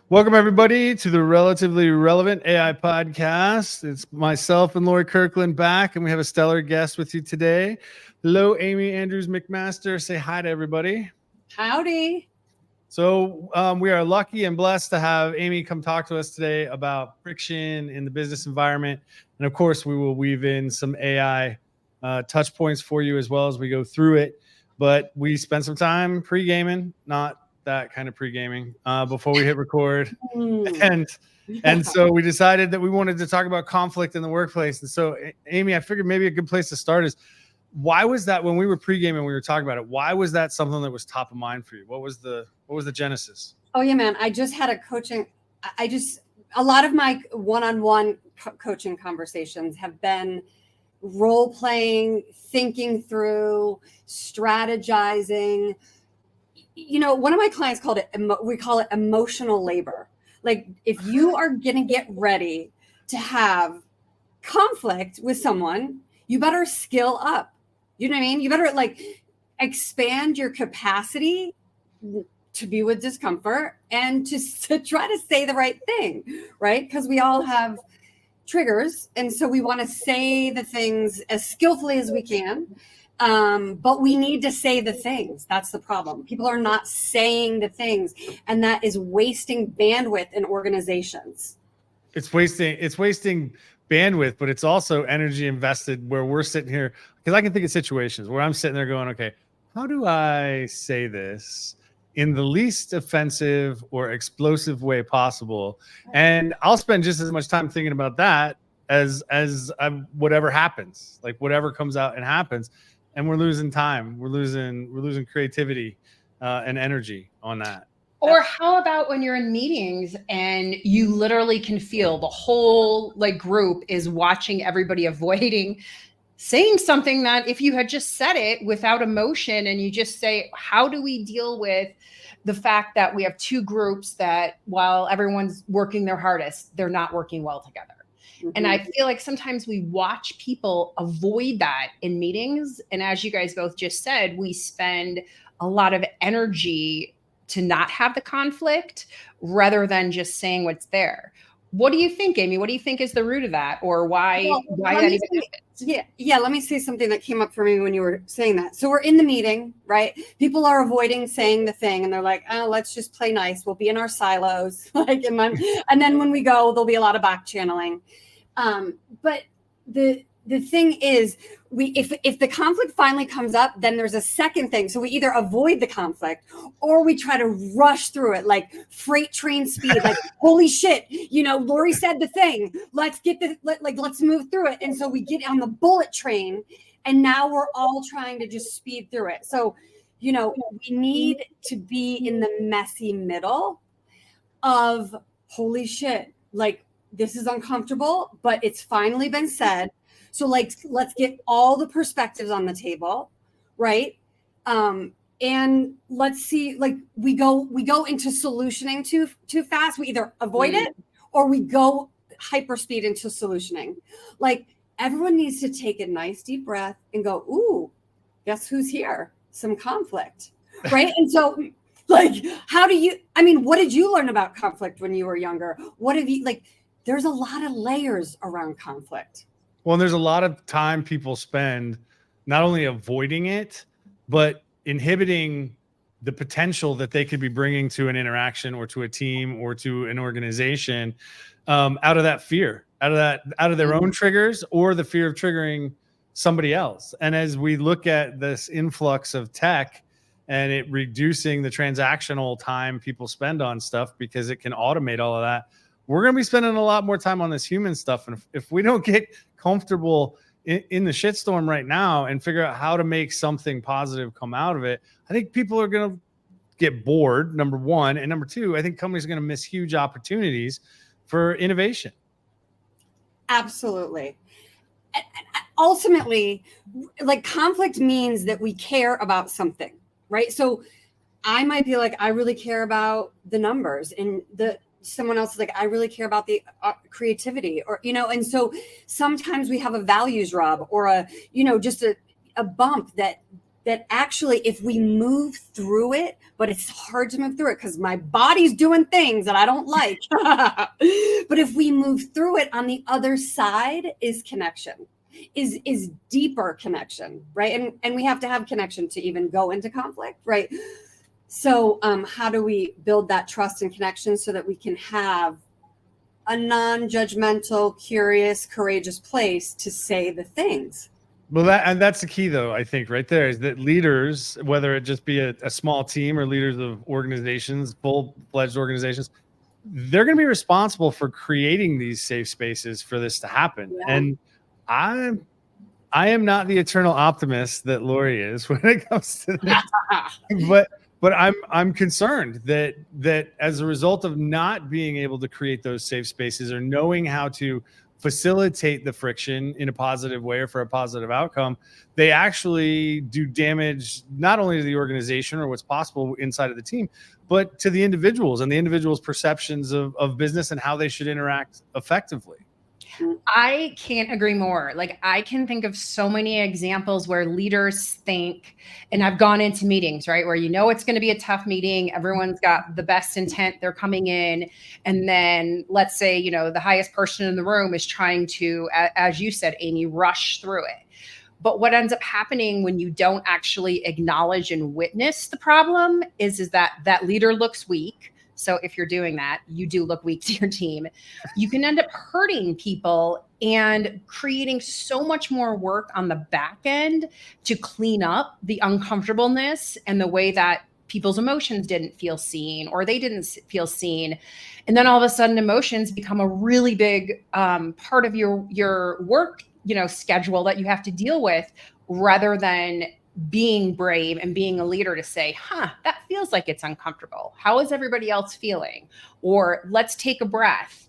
Welcome, everybody, to the Relatively Relevant AI podcast. It's myself and Lori Kirkland back, and we have a stellar guest with you today. Hello, Amy Andrews McMaster. Say hi to everybody. Howdy. So we are lucky and blessed to have Amy come talk to us today about friction in the business environment. And of course, we will weave in some AI touch points for you as well as we go through it. But we spent some time pre-gaming, not that kind of pre-gaming, before we hit record. And so we decided that we wanted to talk about conflict in the workplace. And so, Amy, I figured maybe a good place to start is, why was that when we were pre-gaming, we were talking about it, why was that something that was top of mind for you? What was the genesis? Oh yeah, man. I just had a lot of my one-on-one coaching conversations have been role playing, thinking through, strategizing. You know, one of my clients called it, we call it emotional labor. Like, if you are going to get ready to have conflict with someone, you better skill up. You know what I mean? You better expand your capacity to be with discomfort and to try to say the right thing, right? Because we all have triggers. And so we want to say the things as skillfully as we can. But we need to say the things. That's the problem. People are not saying the things, and that is wasting bandwidth in organizations. It's wasting bandwidth, but it's also energy invested where we're sitting here. Because I can think of situations where I'm sitting there going, okay, how do I say this in the least offensive or explosive way possible? And I'll spend just as much time thinking about that as whatever happens, like whatever comes out and happens. And we're losing time. We're losing creativity and energy on that. Or how about when you're in meetings and you literally can feel the whole group is watching everybody avoiding saying something that if you had just said it without emotion and you just say, how do we deal with the fact that we have two groups that while everyone's working their hardest, they're not working well together? Mm-hmm. And I feel like sometimes we watch people avoid that in meetings. And as you guys both just said, we spend a lot of energy to not have the conflict rather than just saying what's there. What do you think, Amy? What do you think is the root of that, or why that even happens? Yeah. Let me say something that came up for me when you were saying that. So we're in the meeting, right? People are avoiding saying the thing, and they're like, "Oh, let's just play nice. We'll be in our silos." And then when we go, there'll be a lot of back channeling. But the thing is, if the conflict finally comes up, then there's a second thing. So we either avoid the conflict or we try to rush through it like freight train speed, like, holy shit, Lori said the thing. Let's let's move through it. And so we get on the bullet train, and now we're all trying to just speed through it. So, we need to be in the messy middle of, holy shit, this is uncomfortable, but it's finally been said. So let's get all the perspectives on the table, right? And let's see, we go into solutioning too fast. We either avoid it or we go hyperspeed into solutioning. Everyone needs to take a nice deep breath and go, ooh, guess who's here? Some conflict, right? And so what did you learn about conflict when you were younger? What have you, there's a lot of layers around conflict. Well, and there's a lot of time people spend not only avoiding it, but inhibiting the potential that they could be bringing to an interaction or to a team or to an organization, out of that fear, out of their own triggers or the fear of triggering somebody else. And as we look at this influx of tech and it reducing the transactional time people spend on stuff because it can automate all of that, we're going to be spending a lot more time on this human stuff. And if we don't get comfortable in the shitstorm right now and figure out how to make something positive come out of it, I think people are going to get bored, number one. And number two, I think companies are going to miss huge opportunities for innovation. Absolutely. Ultimately, conflict means that we care about something, right? So I might be like, I really care about the numbers, and someone else is like, I really care about the creativity, or, and so sometimes we have a values rub or just a bump that that actually if we move through it, but it's hard to move through it because my body's doing things that I don't like. But if we move through it, on the other side is connection, is deeper connection, right? And we have to have connection to even go into conflict, right? So how do we build that trust and connection so that we can have a non-judgmental, curious, courageous place to say the things? Well, that's the key, though, I think, right there, is that leaders, whether it just be a small team or leaders of organizations, full-fledged organizations, they're going to be responsible for creating these safe spaces for this to happen. Yeah. And I am not the eternal optimist that Lori is when it comes to this. But I'm concerned that as a result of not being able to create those safe spaces or knowing how to facilitate the friction in a positive way or for a positive outcome, they actually do damage not only to the organization or what's possible inside of the team, but to the individuals and the individuals' perceptions of business and how they should interact effectively. I can't agree more. Like, I can think of so many examples where leaders think, and I've gone into meetings, right, where it's going to be a tough meeting. Everyone's got the best intent. They're coming in. And then let's say, the highest person in the room is trying to, as you said, Amy, rush through it. But what ends up happening when you don't actually acknowledge and witness the problem is that leader looks weak. So if you're doing that, you do look weak to your team. You can end up hurting people and creating so much more work on the back end to clean up the uncomfortableness and the way that people's emotions didn't feel seen or they didn't feel seen. And then all of a sudden emotions become a really big part of your work, schedule that you have to deal with, rather than being brave and being a leader to say, that feels like it's uncomfortable. How is everybody else feeling? Or let's take a breath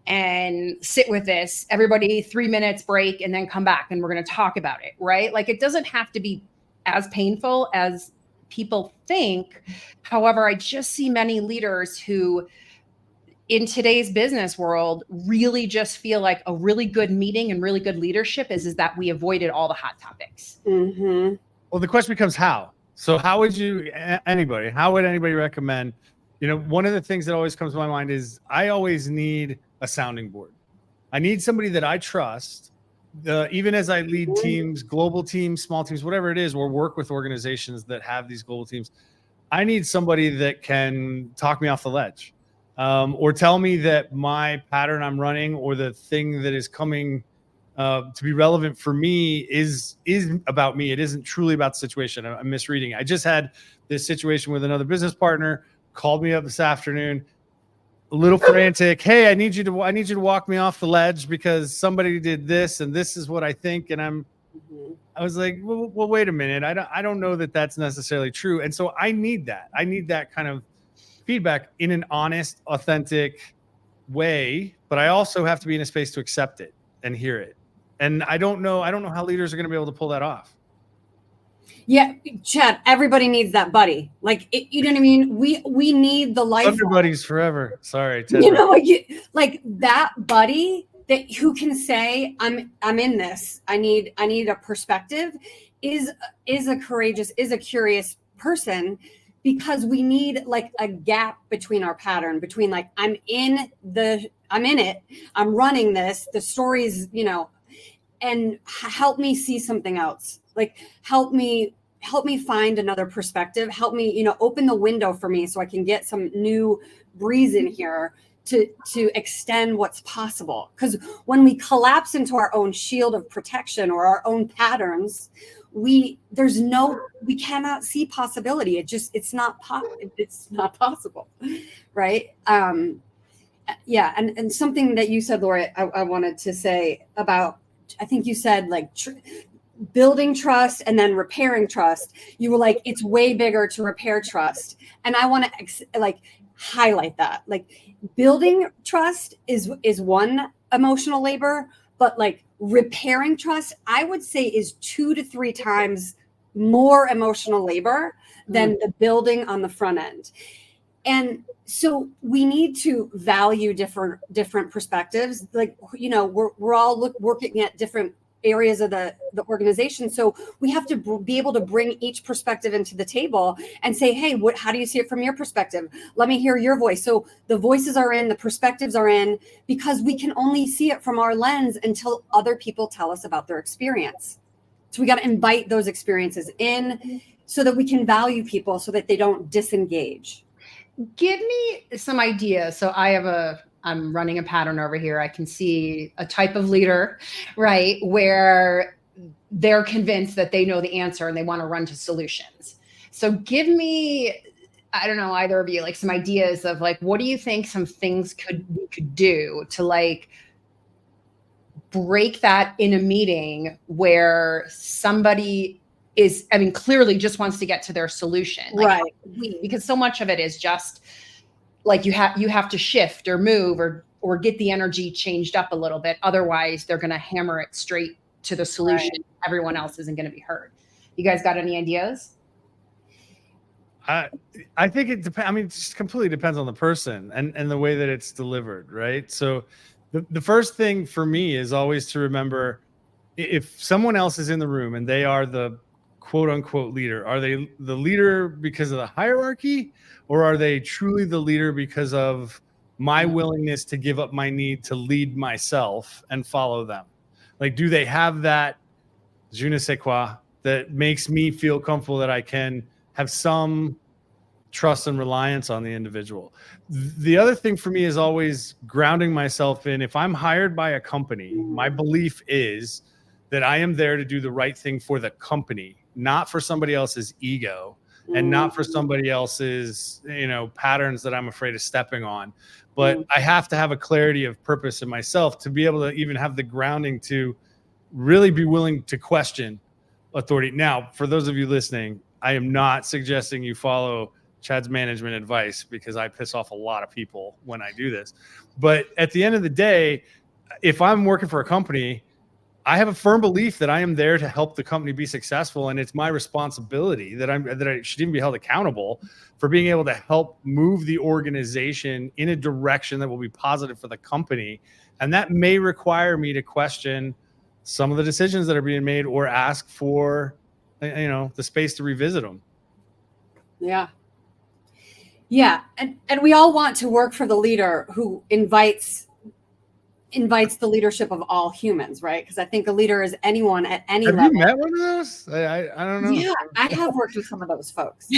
and sit with this. Everybody 3 minutes break and then come back and we're going to talk about it, right? Like, it doesn't have to be as painful as people think. However, I just see many leaders who in today's business world really just feel like a really good meeting and really good leadership is that we avoided all the hot topics. Mm-hmm. Well, the question becomes how. So how would anybody recommend, one of the things that always comes to my mind is I always need a sounding board. I need somebody that I trust, even as I lead teams, global teams, small teams, whatever it is, or work with organizations that have these global teams. I need somebody that can talk me off the ledge, or tell me that my pattern I'm running or the thing that is coming to be relevant for me is about me. It isn't truly about the situation. I'm misreading. I just had this situation with another business partner, called me up this afternoon, a little frantic. Hey, I need you to walk me off the ledge because somebody did this and this is what I think. And I was like, well, wait a minute. I don't know that that's necessarily true. And so I need that kind of feedback in an honest, authentic way, but I also have to be in a space to accept it and hear it. And I don't know how leaders are going to be able to pull that off. Yeah, Chad, everybody needs that buddy. Like, you know what I mean? We need the life. Thunder buddies forever. Sorry, Ted. Like that buddy that who can say, I'm in this. I need a perspective is a courageous, is a curious person, because we need like a gap between our pattern, between like, I'm in it, I'm running this, the stories, and help me see something else. Like, help me find another perspective. Help me, open the window for me so I can get some new breeze in here to extend what's possible. Because when we collapse into our own shield of protection or our own patterns, we cannot see possibility. It's not possible. Right. Yeah. And something that you said, Laura, I wanted to say about, I think you said like building trust and then repairing trust. You were like, it's way bigger to repair trust. And I want to highlight that. Like, building trust is one emotional labor, but like repairing trust, I would say, is 2 to 3 times more emotional labor than the building on the front end. And so we need to value different perspectives. Like, we're all working at different areas of the organization. So we have to be able to bring each perspective into the table and say, hey, how do you see it from your perspective? Let me hear your voice. So the voices are in, the perspectives are in, because we can only see it from our lens until other people tell us about their experience. So we got to invite those experiences in so that we can value people so that they don't disengage. Give me some ideas. So I'm running a pattern over here. I can see a type of leader, right, where they're convinced that they know the answer and they want to run to solutions. So give me, I don't know, either of you, like some ideas of like, what do you think some things we could do to like break that in a meeting where somebody is, I mean, clearly just wants to get to their solution. Like, right. Because so much of it is just like you have to shift or move or get the energy changed up a little bit. Otherwise, they're going to hammer it straight to the solution. Right. Everyone else isn't going to be heard. You guys got any ideas? I think it depends. I mean, it just completely depends on the person and the way that it's delivered, right? So the first thing for me is always to remember, if someone else is in the room and they are the quote unquote leader, are they the leader because of the hierarchy, or are they truly the leader because of my willingness to give up my need to lead myself and follow them? Like, do they have that je ne sais quoi that makes me feel comfortable that I can have some trust and reliance on the individual? The other thing for me is always grounding myself in, if I'm hired by a company, my belief is that I am there to do the right thing for the company, not for somebody else's ego and not for somebody else's, patterns that I'm afraid of stepping on. But I have to have a clarity of purpose in myself to be able to even have the grounding to really be willing to question authority. Now, for those of you listening, I am not suggesting you follow Chad's management advice, because I piss off a lot of people when I do this. But at the end of the day, if I'm working for a company, I have a firm belief that I am there to help the company be successful, and it's my responsibility that I should even be held accountable for being able to help move the organization in a direction that will be positive for the company. And that may require me to question some of the decisions that are being made, or ask for, the space to revisit them. Yeah. Yeah. And we all want to work for the leader who invites the leadership of all humans, right? Because I think a leader is anyone at any level. Have you met one of those? I don't know. Yeah, I have worked with some of those folks.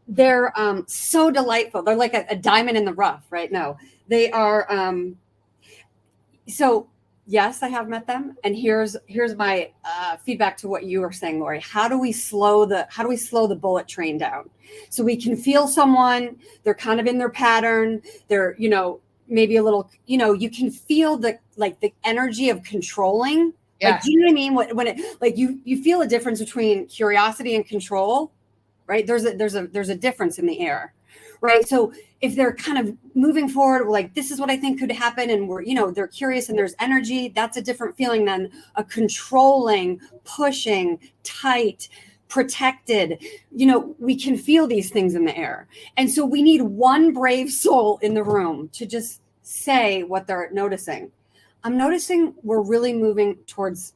They're so delightful. They're like a diamond in the rough, right? No, they are. So yes, I have met them. And here's my feedback to what you were saying, Lori. How do we slow the bullet train down so we can feel someone? They're kind of in their pattern. They're maybe a little, you can feel the energy of controlling. Yeah. Like, do you know what I mean? When it, like, you feel a difference between curiosity and control, right? There's a difference in the air, right? So if they're kind of moving forward, like, this is what I think could happen, and they're curious and there's energy, that's a different feeling than a controlling, pushing, tight, protected. We can feel these things in the air. And so we need one brave soul in the room to just say what they're noticing. I'm noticing we're really moving towards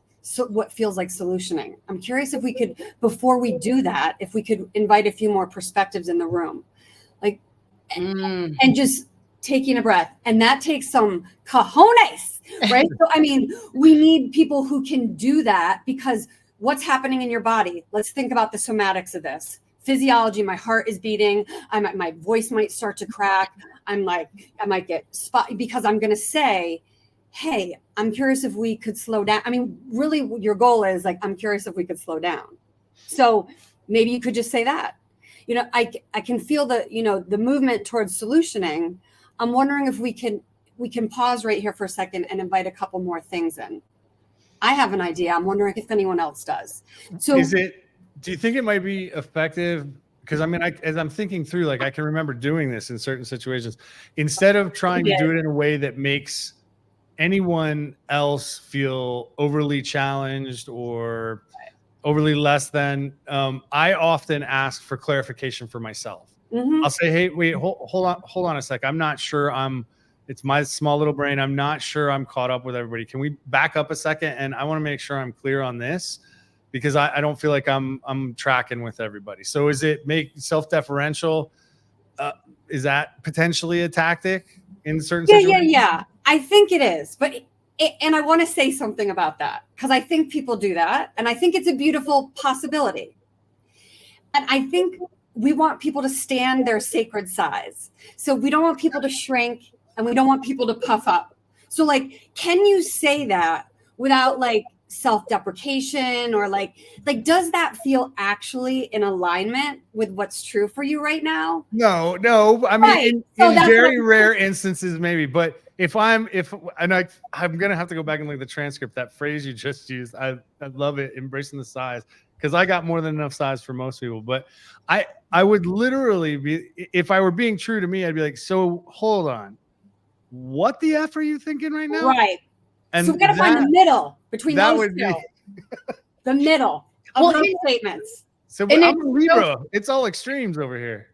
what feels like solutioning. I'm curious if we could, before we do that, if we could invite a few more perspectives in the room, and just taking a breath. And that takes some cojones, right? So, I mean, we need people who can do that, because what's happening in your body? Let's think about the somatics of this. Physiology, my heart is beating. My voice might start to crack. I might get spot, because I'm going to say, hey, I'm curious if we could slow down. I mean, really your goal is like, I'm curious if we could slow down. So maybe you could just say that. I can feel the movement towards solutioning. I'm wondering if we can pause right here for a second and invite a couple more things in. I have an idea. I'm wondering if anyone else does. So do you think it might be effective? Because I mean, as I'm thinking through, like, I can remember doing this in certain situations, instead of trying to do it in a way that makes anyone else feel overly challenged or overly less than, I often ask for clarification for myself. I'll say, hey, wait, hold on a sec. I'm not sure I'm It's my small little brain. I'm not sure I'm caught up with everybody. Can we back up a second? And I want to make sure I'm clear on this, because I don't feel like I'm tracking with everybody. So is it make self-deferential? Is that potentially a tactic in certain situations? Yeah. I think it is, but and I want to say something about that, because I think people do that, and I think it's a beautiful possibility. And I think we want people to stand their sacred size. So we don't want people to shrink, and we don't want people to puff up. So like, can you say that without like self-deprecation, or like does that feel actually in alignment with what's true for you right now? No. I mean, Right. in So that's very rare instances, maybe. But I'm gonna have to go back and look at the transcript. That phrase you just used, I love it. Embracing the size, because I got more than enough size for most people. But I would literally be, if I were being true to me, I'd be like, so hold on, what the F are you thinking right now? Right. And so we got to find the middle between that those would two. be The middle of Well, those statements. so. And I'm a Libra. It's all extremes over here.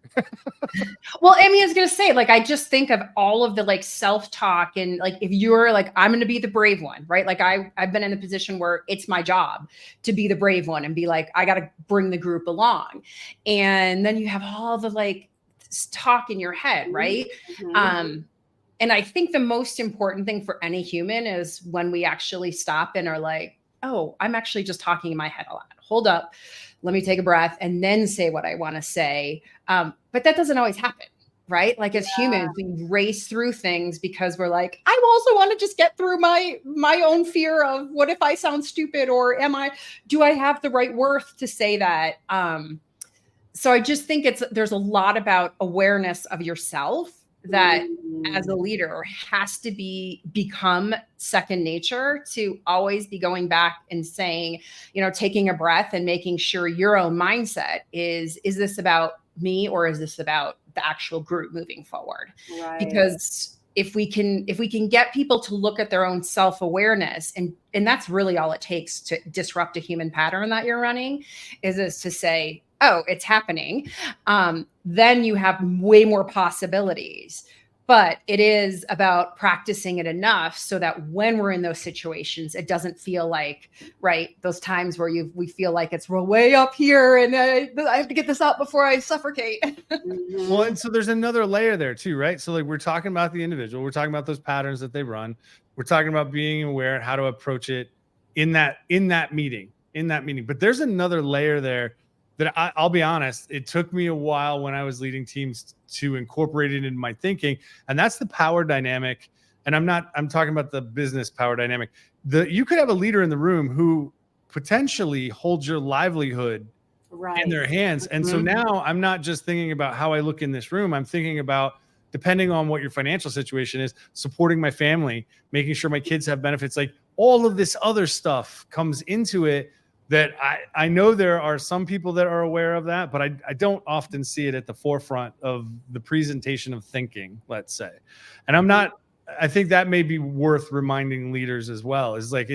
Well, Amy, I was going to say, like, I just think of all of the like self-talk, and like, if you're like, I'm going to be the brave one, right? Like I've been in the position where it's my job to be the brave one and be like, I got to bring the group along. And then you have all the like talk in your head, right? Mm-hmm. And I think the most important thing for any human is when we actually stop and are like, oh, I'm actually just talking in my head a lot. Hold up. Let me take a breath and then say what I want to say. But that doesn't always happen, right? Like as humans, we race through things because we're like, I also want to just get through my own fear of what if I sound stupid, or do I have the right worth to say that? So I just think there's a lot about awareness of yourself that as a leader has to become second nature, to always be going back and saying, taking a breath and making sure your own mindset is this about me, or is this about the actual group moving forward? Right. Because if we can get people to look at their own self-awareness, and that's really all it takes to disrupt a human pattern that you're running, is to say, oh, it's happening. Then you have way more possibilities. But it is about practicing it enough so that when we're in those situations, it doesn't feel like, right, those times where we feel like we're way up here and I have to get this out before I suffocate. Well, and so there's another layer there too, right? So like, we're talking about the individual, we're talking about those patterns that they run, we're talking about being aware, how to approach it in that meeting. But there's another layer there that I'll be honest, it took me a while when I was leading teams to incorporate it into my thinking. And that's the power dynamic. And I'm talking about the business power dynamic. You could have a leader in the room who potentially holds your livelihood in their hands. And so now I'm not just thinking about how I look in this room. I'm thinking about, depending on what your financial situation is, supporting my family, making sure my kids have benefits. Like all of this other stuff comes into it, that I know there are some people that are aware of that, but I don't often see it at the forefront of the presentation of thinking, let's say. And I think that may be worth reminding leaders as well, is like,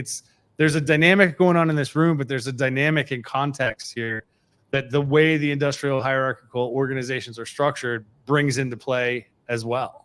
there's a dynamic going on in this room, but there's a dynamic in context here that the way the industrial hierarchical organizations are structured brings into play as well.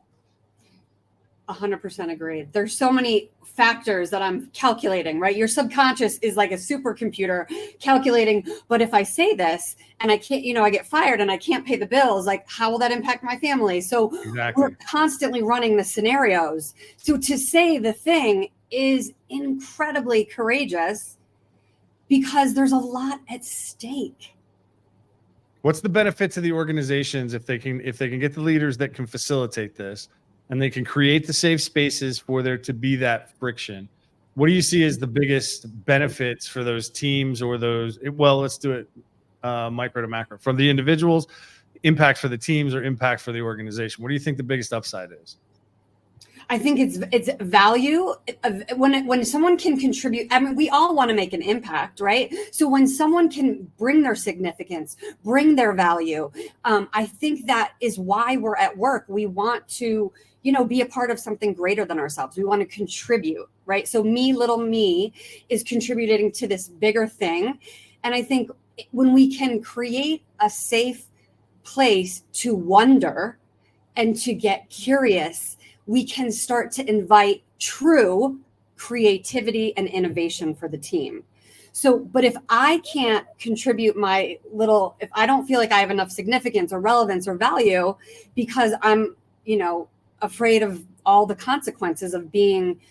100% agreed. There's so many factors that I'm calculating, right? Your subconscious is like a supercomputer calculating, but if I say this and I can't, I get fired and I can't pay the bills, like how will that impact my family? So we're constantly running the scenarios. So to say the thing is incredibly courageous because there's a lot at stake. What's the benefit to the organizations if they can get the leaders that can facilitate this, and they can create the safe spaces for there to be that friction? What do you see as the biggest benefits for those teams, or let's do it micro to macro, from the individuals, impact for the teams, or impact for the organization? What do you think the biggest upside is? I think it's value. When someone can contribute, I mean, we all want to make an impact, right? So when someone can bring their significance, bring their value, I think that is why we're at work. We want to, be a part of something greater than ourselves. We want to contribute, right? So little me is contributing to this bigger thing. And I think when we can create a safe place to wonder and to get curious, we can start to invite true creativity and innovation for the team. So, but if I can't contribute if I don't feel like I have enough significance or relevance or value because I'm, afraid of all the consequences of being,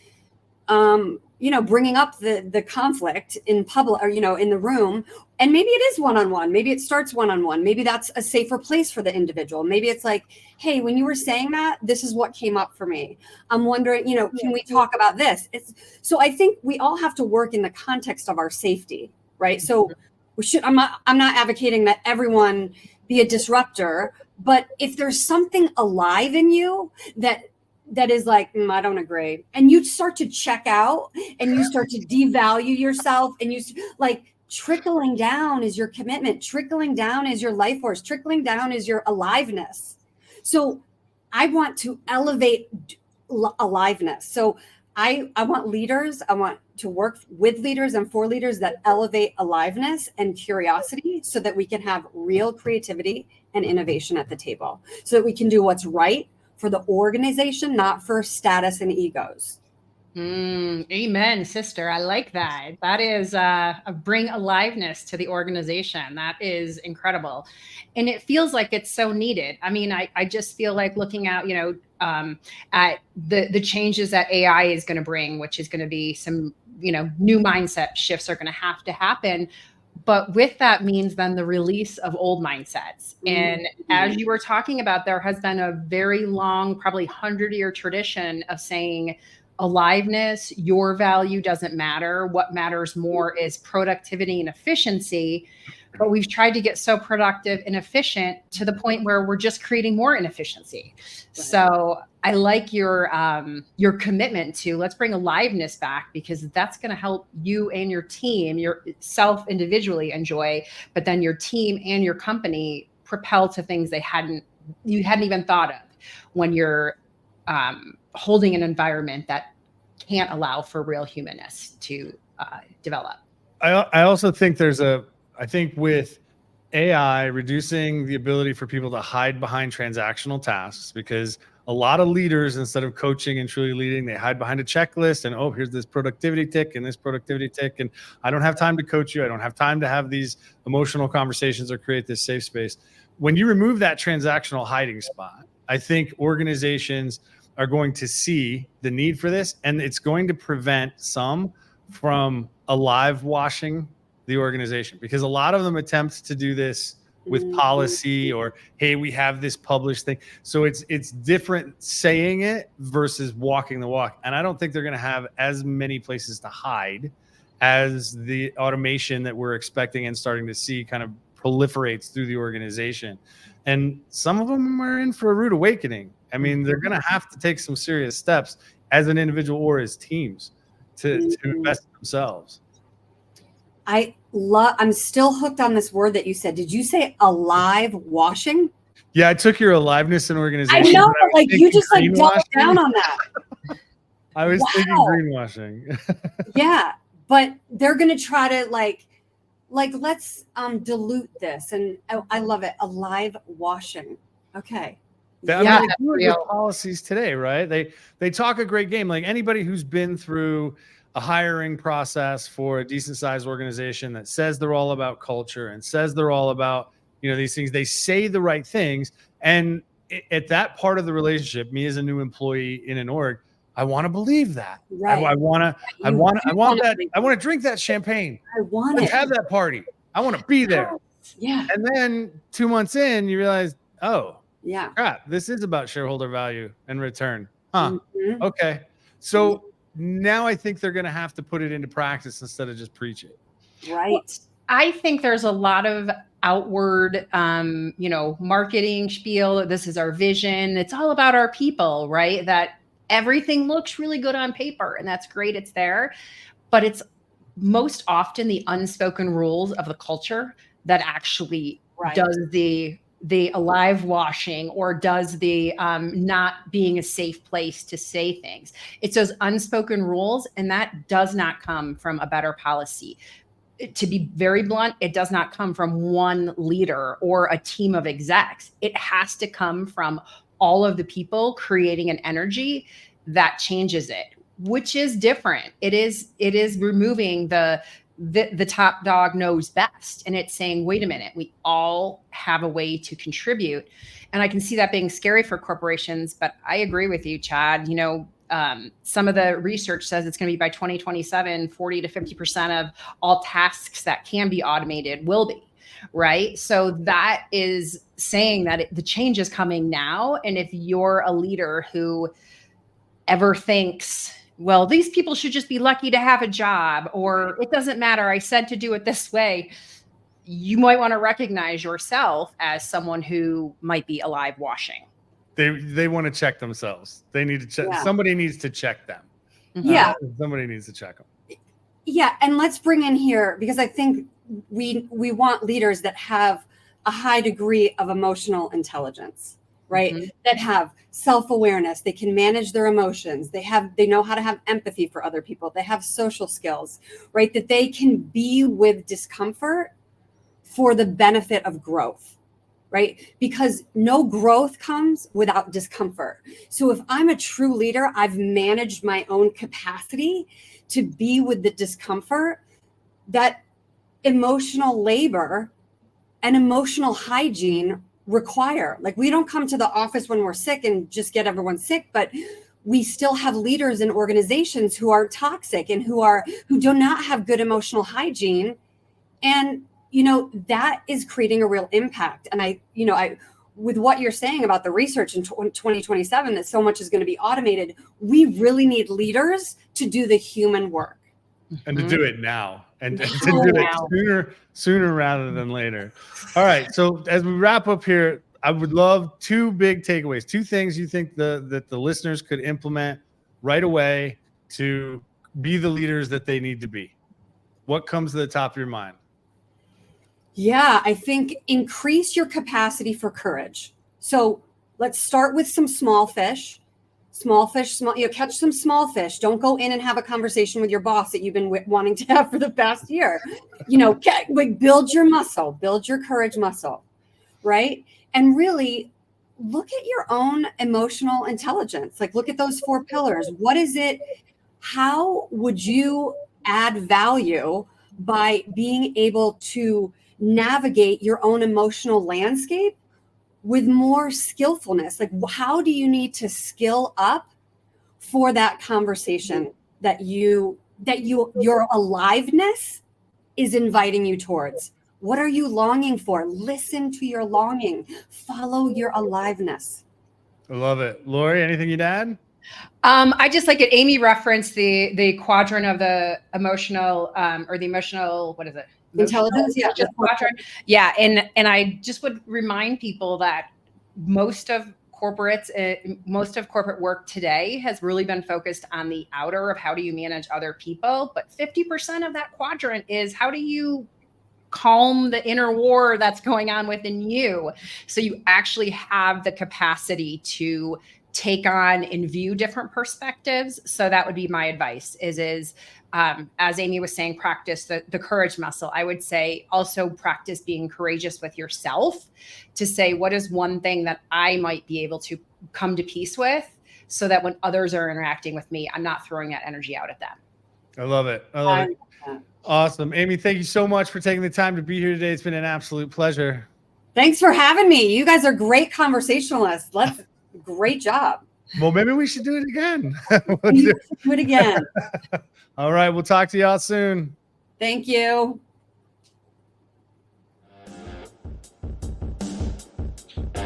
bringing up the conflict in public or, in the room. And maybe it is one-on-one. Maybe it starts one-on-one. Maybe that's a safer place for the individual. Maybe it's like, hey, when you were saying that, this is what came up for me. I'm wondering, can we talk about this? So I think we all have to work in the context of our safety, right? So I'm not advocating that everyone be a disruptor, but if there's something alive in you that is like, I don't agree. And you start to check out and you start to devalue yourself and trickling down is your commitment. Trickling down is your life force. Trickling down is your aliveness. So I want to elevate aliveness. So I want leaders. I want to work with leaders and for leaders that elevate aliveness and curiosity so that we can have real creativity and innovation at the table so that we can do what's right for the organization, not for status and egos. Amen, sister. I like that. That is bring aliveness to the organization. That is incredible. And it feels like it's so needed. I mean, I just feel like looking out, at the changes that AI is going to bring, which is going to be some, new mindset shifts are going to happen. But with that means then the release of old mindsets. And as you were talking about, there has been a very long, probably 100-year tradition of saying aliveness, your value doesn't matter. What matters more is productivity and efficiency. But we've tried to get so productive and efficient to the point where we're just creating more inefficiency. Right. So I like your commitment to let's bring aliveness back, because that's going to help you and your team, yourself individually enjoy, but then your team and your company propel to things you hadn't even thought of when you're holding an environment that can't allow for real humanness to develop. I also think I think with AI reducing the ability for people to hide behind transactional tasks, because a lot of leaders, instead of coaching and truly leading, they hide behind a checklist and, oh, here's this productivity tick and this productivity tick. And I don't have time to coach you. I don't have time to have these emotional conversations or create this safe space. When you remove that transactional hiding spot, I think organizations are going to see the need for this, and it's going to prevent some from alive washing the organization, because a lot of them attempt to do this with policy or, hey, we have this published thing. So it's different saying it versus walking the walk. And I don't think they're going to have as many places to hide as the automation that we're expecting and starting to see kind of proliferates through the organization. And some of them are in for a rude awakening. I mean, they're going to have to take some serious steps as an individual or as teams to invest in themselves. I'm still hooked on this word that you said. Did you say alive washing? Yeah, I took your aliveness and organization. I know, like you just like doubled down on that. I was thinking greenwashing. Yeah, but they're going to try to like let's dilute this, and I love it. Alive washing. Okay. I mean, they do it with policies today, right? They talk a great game. Like anybody who's been through a hiring process for a decent sized organization that says they're all about culture and says they're all about, these things, they say the right things. And at that part of the relationship, me as a new employee in an org, I want to believe that. Right. I want to drink that champagne. Let's have that party. I want to be there. Yeah. And then 2 months in, you realize, oh, yeah, crap, this is about shareholder value and return. Huh. Okay. So now I think they're going to have to put it into practice instead of just preach it. Right. Well, I think there's a lot of outward, marketing spiel. This is our vision. It's all about our people, right? That everything looks really good on paper, and that's great. It's there, but it's most often the unspoken rules of the culture that actually does the alive washing, or does the not being a safe place to say things. It's those unspoken rules, and that does not come from a better policy. To be very blunt, it does not come from one leader or a team of execs. It has to come from all of the people creating an energy that changes it, which is different. It is removing the top dog knows best. And it's saying, wait a minute, we all have a way to contribute. And I can see that being scary for corporations, but I agree with you, Chad. Some of the research says it's going to be by 2027, 40 to 50% of all tasks that can be automated will be. Right. So that is saying that the change is coming now. And if you're a leader who ever thinks, well, these people should just be lucky to have a job, or it doesn't matter, I said to do it this way, you might want to recognize yourself as someone who might be alive washing. They want to check themselves. They need to check. Yeah. Somebody needs to check them. Yeah. Somebody needs to check them. Yeah. And let's bring in here, because I think we want leaders that have a high degree of emotional intelligence, right? Mm-hmm. That have self-awareness. They can manage their emotions. They know how to have empathy for other people. They have social skills, right? That they can be with discomfort for the benefit of growth, right? Because no growth comes without discomfort. So if I'm a true leader, I've managed my own capacity to be with the discomfort that emotional labor and emotional hygiene require. Like, we don't come to the office when we're sick and just get everyone sick, but we still have leaders in organizations who are toxic and who do not have good emotional hygiene. And, that is creating a real impact. And I with what you're saying about the research in 2027, that so much is going to be automated, we really need leaders to do the human work. And to do it now, and to do it sooner rather than later. All right. So as we wrap up here, I would love 2 big takeaways, 2 things you think that the listeners could implement right away to be the leaders that they need to be. What comes to the top of your mind? Yeah, I think increase your capacity for courage. So let's start with some small fish. Catch some small fish. Don't go in and have a conversation with your boss that you've been wanting to have for the past year. Build your muscle, build your courage muscle, right? And really look at your own emotional intelligence. Like, look at those 4 pillars. What is it? How would you add value by being able to navigate your own emotional landscape with more skillfulness? Like, how do you need to skill up for that conversation that your aliveness is inviting you towards? What are you longing for? Listen to your longing. Follow your aliveness. I love it. Lori, anything you'd add? I just like it. Amy referenced the quadrant of the emotional, or the emotional, what is it? Intelligence, quadrant. Yeah, and I just would remind people that most of corporate work today has really been focused on the outer of how do you manage other people, but 50% of that quadrant is how do you calm the inner war that's going on within you, so you actually have the capacity to take on and view different perspectives. So that would be my advice is as Amy was saying, practice the courage muscle. I would say also practice being courageous with yourself to say, what is one thing that I might be able to come to peace with, so that when others are interacting with me, I'm not throwing that energy out at them. I love it. Awesome. Amy, thank you so much for taking the time to be here today. It's been an absolute pleasure. Thanks for having me. You guys are great conversationalists. Great job. Well, maybe we should do it again. Do it again. All right. We'll talk to y'all soon. Thank you.